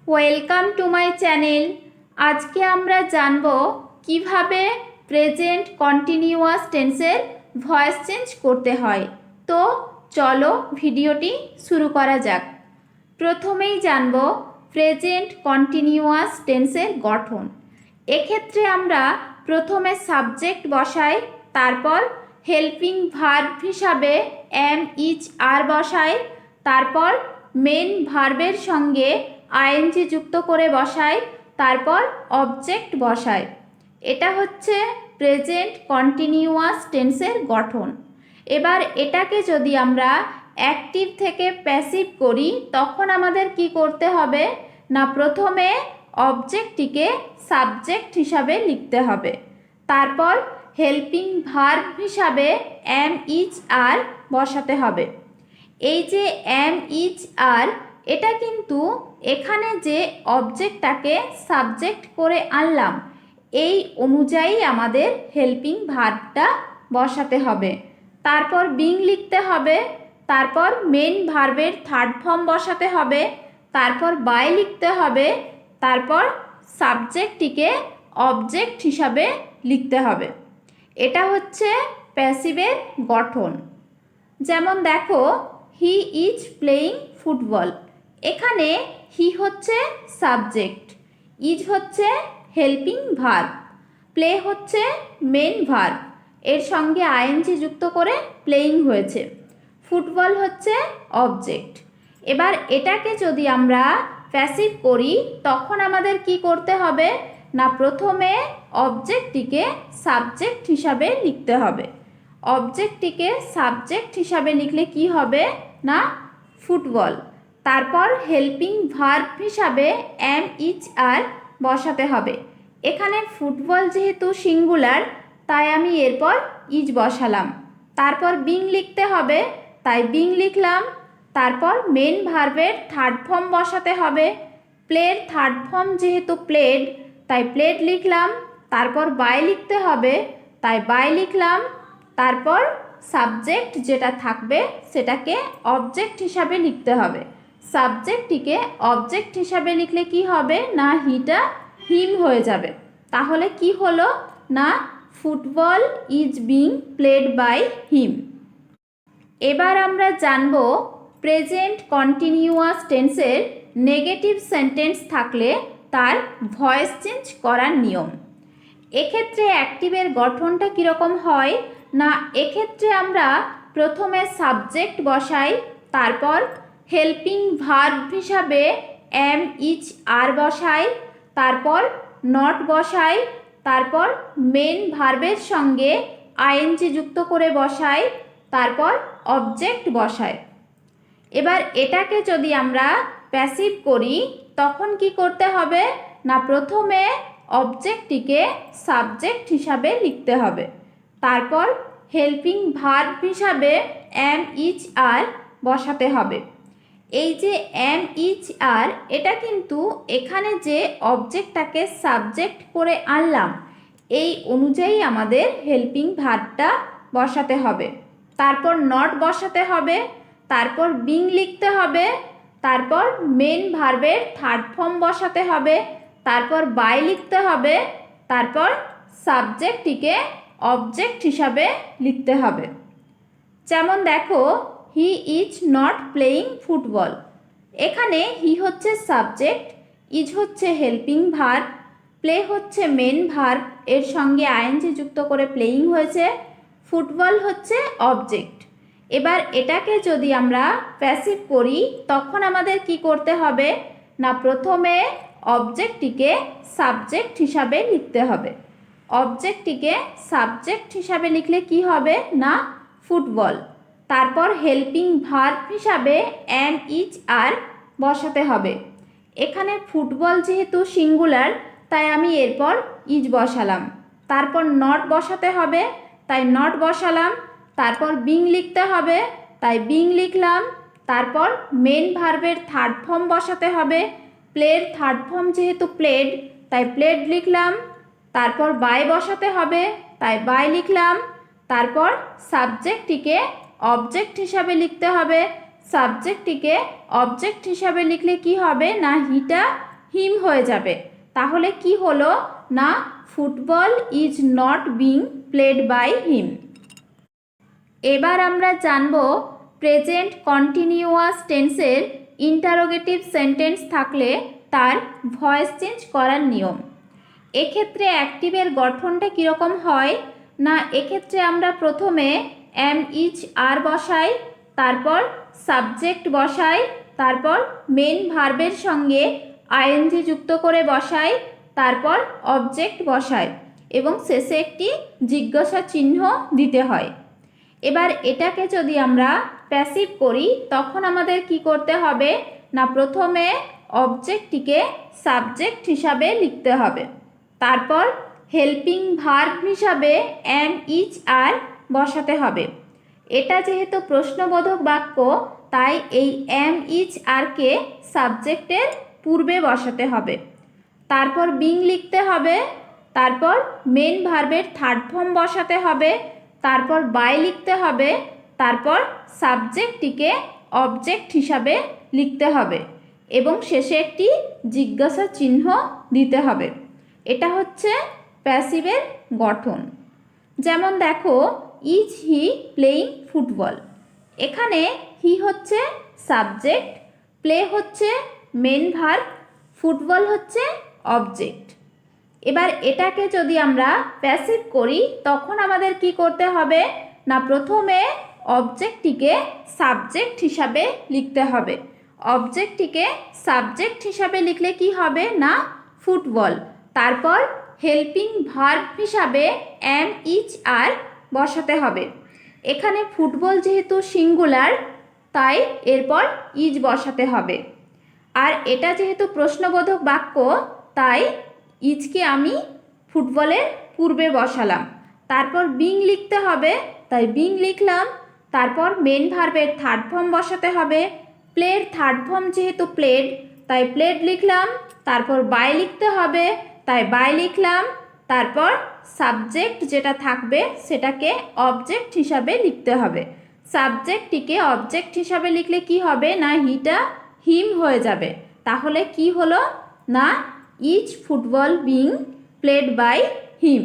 Welcome to my channel. আজকে আমরা জানব কিভাবে প্রেজেন্ট কন্টিনিউয়াস টেন্সের ভয়েস চেঞ্জ করতে হয়। তো চলো ভিডিওটি শুরু করা যাক। প্রথমেই জানব প্রেজেন্ট কন্টিনিউয়াস টেন্সের গঠন। এক্ষেত্রে আমরা প্রথমে সাবজেক্ট বসাই, তারপর হেল্পিং ভার্ব হিসাবে এম ইজ আর বসাই, তারপর মেন ভার্বের সঙ্গে আইএনজি যুক্ত করে বসাই, তারপর অবজেক্ট বসাই। এটা হচ্ছে প্রেজেন্ট কন্টিনিউয়াস টেন্সের গঠন। এবার এটাকে যদি আমরা অ্যাক্টিভ থেকে প্যাসিভ করি তখন আমাদের কি করতে হবে না, প্রথমে অবজেক্টটিকে সাবজেক্ট হিসাবে লিখতে হবে, তারপর হেল্পিং ভার্ব হিসাবে এম ইজ আর বসাতে হবে। এই যে এম ইজ আর, এটা কিন্তু এখানে যে অবজেক্টটাকে সাবজেক্ট করে আনলাম এই অনুযায়ী আমাদের হেল্পিং ভার্বটা বসাতে হবে। তারপর বিং লিখতে হবে, তারপর মেন ভার্বের থার্ড ফর্ম বসাতে হবে, তারপর বাই লিখতে হবে, তারপর সাবজেক্টটিকে অবজেক্ট হিসাবে লিখতে হবে। এটা হচ্ছে প্যাসিভের গঠন। যেমন দেখো, হি ইজ প্লেয়িং ফুটবল। এখানে হি হচ্ছে সাবজেক্ট, ইজ হচ্ছে হেল্পিং ভার্ব, প্লে হচ্ছে মেন ভার্ব, এর সঙ্গে আইএনজি যুক্ত করে প্লেয়িং হয়েছে, ফুটবল হচ্ছে অবজেক্ট। এবার এটাকে যদি আমরা প্যাসিভ করি তখন আমাদের কি করতে হবে না, প্রথমে অবজেক্টটিকে সাবজেক্ট হিসাবে লিখতে হবে। অবজেক্টটিকে সাবজেক্ট হিসাবে লিখলে কি হবে না, ফুটবল। তারপর হেল্পিং ভার্ব হিসাবে এম ইজ আর বসাতে হবে। এখানে ফুটবল যেহেতু সিঙ্গুলার তাই আমি এরপর ইজ বসালাম। তারপর বিং লিখতে হবে তাই বিং লিখলাম। তারপর মেন ভার্বের থার্ড ফর্ম বসাতে হবে। প্লের থার্ড ফর্ম যেহেতু প্লেড তাই প্লেড লিখলাম। তারপর বাই লিখতে হবে তাই বাই লিখলাম। তারপর সাবজেক্ট যেটা থাকবে সেটাকে অবজেক্ট হিসাবে লিখতে হবে। সাবজেক্টটিকে অবজেক্ট হিসাবে লিখলে কি হবে না, হিটা হিম হয়ে যাবে। তাহলে কি হলো না, football is being played by him. এবার আমরা জানব প্রেজেন্ট কন্টিনিউয়াস টেন্সের নেগেটিভ সেন্টেন্স থাকলে তার ভয়েস চেঞ্জ করার নিয়ম। এক্ষেত্রে অ্যাক্টিভের গঠনটা কীরকম হয় না, এক্ষেত্রে আমরা প্রথমে সাবজেক্ট বসাই, তারপর হেল্পিং ভার্ব হিসাবে এম ইজ আর বসাই, তারপর নট বসাই, তারপর মেন ভার্বের সঙ্গে আইএনজি যুক্ত করে বসাই, তারপর অবজেক্ট বসাই। এবার এটাকে যদি আমরা প্যাসিভ করি তখন কি করতে হবে না, প্রথমে অবজেক্টটিকে সাবজেক্ট হিসাবে লিখতে হবে, তারপর হেল্পিং ভার্ব হিসাবে এম ইজ আর বসাতে হবে। এই যে এম ইজ আর, এটা কিন্তু এখানে যে অবজেক্টটাকে সাবজেক্ট করে আনলাম এই অনুযায়ী আমাদের হেল্পিং ভার্বটা বসাতে হবে। তারপর নট বসাতে হবে, তারপর বিং লিখতে হবে, তারপর মেন ভার্বের থার্ড ফর্ম বসাতে হবে, তারপর বাই লিখতে হবে, তারপর সাবজেক্টটিকে অবজেক্ট হিসাবে লিখতে হবে। যেমন দেখো, he is not playing football. এখানে হি হচ্ছে সাবজেক্ট, ইজ হচ্ছে হেল্পিং ভার্ব, প্লে হচ্ছে মেন ভার্ব, এর সঙ্গে আইএনজি যুক্ত করে প্লেয়িং হয়েছে, ফুটবল হচ্ছে অবজেক্ট। এবার এটাকে যদি আমরা প্যাসিভ করি তখন আমাদের কি করতে হবে না, প্রথমে অবজেক্টটিকে সাবজেক্ট হিসাবে লিখতে হবে। অবজেক্টটিকে সাবজেক্ট হিসাবে লিখলে কি হবে না, ফুটবল। তারপর হেল্পিং ভার্ব হিসাবে এম ইজ আর বসাতে হবে। এখানে ফুটবল যেহেতু সিঙ্গুলার তাই আমি এরপর ইজ বসালাম। তারপর নট বসাতে হবে তাই নট বসালাম। তারপর বিং লিখতে হবে তাই বিং লিখলাম। তারপর মেন ভার্বের থার্ড ফর্ম বসাতে হবে। প্লের থার্ড ফর্ম যেহেতু প্লেড তাই প্লেড লিখলাম। তারপর বাই বসাতে হবে তাই বাই লিখলাম। তারপর সাবজেক্টটিকে অবজেক্ট হিসাবে লিখতে হবে। সাবজেক্টটিকে অবজেক্ট হিসাবে লিখলে কি হবে না, হিটা হিম হয়ে যাবে। তাহলে কি হলো না football is not being played by him. এবার আমরা জানব প্রেজেন্ট কন্টিনিউয়াস টেন্সের ইন্টারোগেটিভ সেন্টেন্স থাকলে তার ভয়েস চেঞ্জ করার নিয়ম। এক্ষেত্রে অ্যাক্টিভের গঠনটা কীরকম হয় না এক্ষেত্রে আমরা প্রথমে এম ইজ আর বসাই, তারপর সাবজেক্ট বসাই, তারপর মেন ভার্বের সঙ্গে আইএনজি যুক্ত করে বসাই, তারপর অবজেক্ট বসাই এবং শেষে একটি জিজ্ঞাসা চিহ্ন দিতে হয়। এবার এটাকে যদি আমরা প্যাসিভ করি তখন আমাদের কি করতে হবে না প্রথমে অবজেক্টটিকে সাবজেক্ট হিসাবে লিখতে হবে, তারপর হেল্পিং ভার্ব হিসাবে এম ইজ আর বসাতে হবে। এটা যেহেতু প্রশ্নবোধক বাক্য তাই এই এম ইজ আরকে সাবজেক্টের পূর্বে বসাতে হবে, তারপর বিং লিখতে হবে, তারপর মেন ভার্বের থার্ড ফর্ম বসাতে হবে, তারপর বাই লিখতে হবে, তারপর সাবজেক্টটিকে অবজেক্ট হিসাবে লিখতে হবে এবং শেষে একটি জিজ্ঞাসা চিহ্ন দিতে হবে। এটা হচ্ছে প্যাসিভের গঠন। যেমন দেখো ইজ হি প্লেইং ফুটবল, এখানে হি হচ্ছে সাবজেক্ট, প্লে হচ্ছে মেন ভার্ব, ফুটবল হচ্ছে অবজেক্ট। এবার এটাকে যদি আমরা প্যাসিভ করি তখন আমাদের কি করতে হবে না প্রথমে অবজেক্টটিকে সাবজেক্ট হিসাবে লিখতে হবে। অবজেক্টটিকে সাবজেক্ট হিসাবে লিখলে কি হবে না ফুটবল, তারপর হেল্পিং ভার্ব হিসাবে এম ইজ আর বসাতে হবে। এখানে ফুটবল যেহেতু সিঙ্গুলার তাই এরপর ইজ বসাতে হবে, আর এটা যেহেতু প্রশ্নবোধক বাক্য তাই ইজকে আমি ফুটবলের পূর্বে বসালাম, তারপর বিং লিখতে হবে তাই বিং লিখলাম, তারপর মেন ভার্বের থার্ড ফর্ম বসাতে হবে, প্লের থার্ড ফর্ম যেহেতু প্লেড তাই প্লেড লিখলাম, তারপর বাই লিখতে হবে তাই বাই লিখলাম, তারপর সাবজেক্ট যেটা থাকবে সেটাকে অবজেক্ট হিসাবে লিখতে হবে। সাবজেক্টটিকে অবজেক্ট হিসাবে লিখলে কি হবে না হিটা হিম হয়ে যাবে। তাহলে কি হলো না is football being played by him.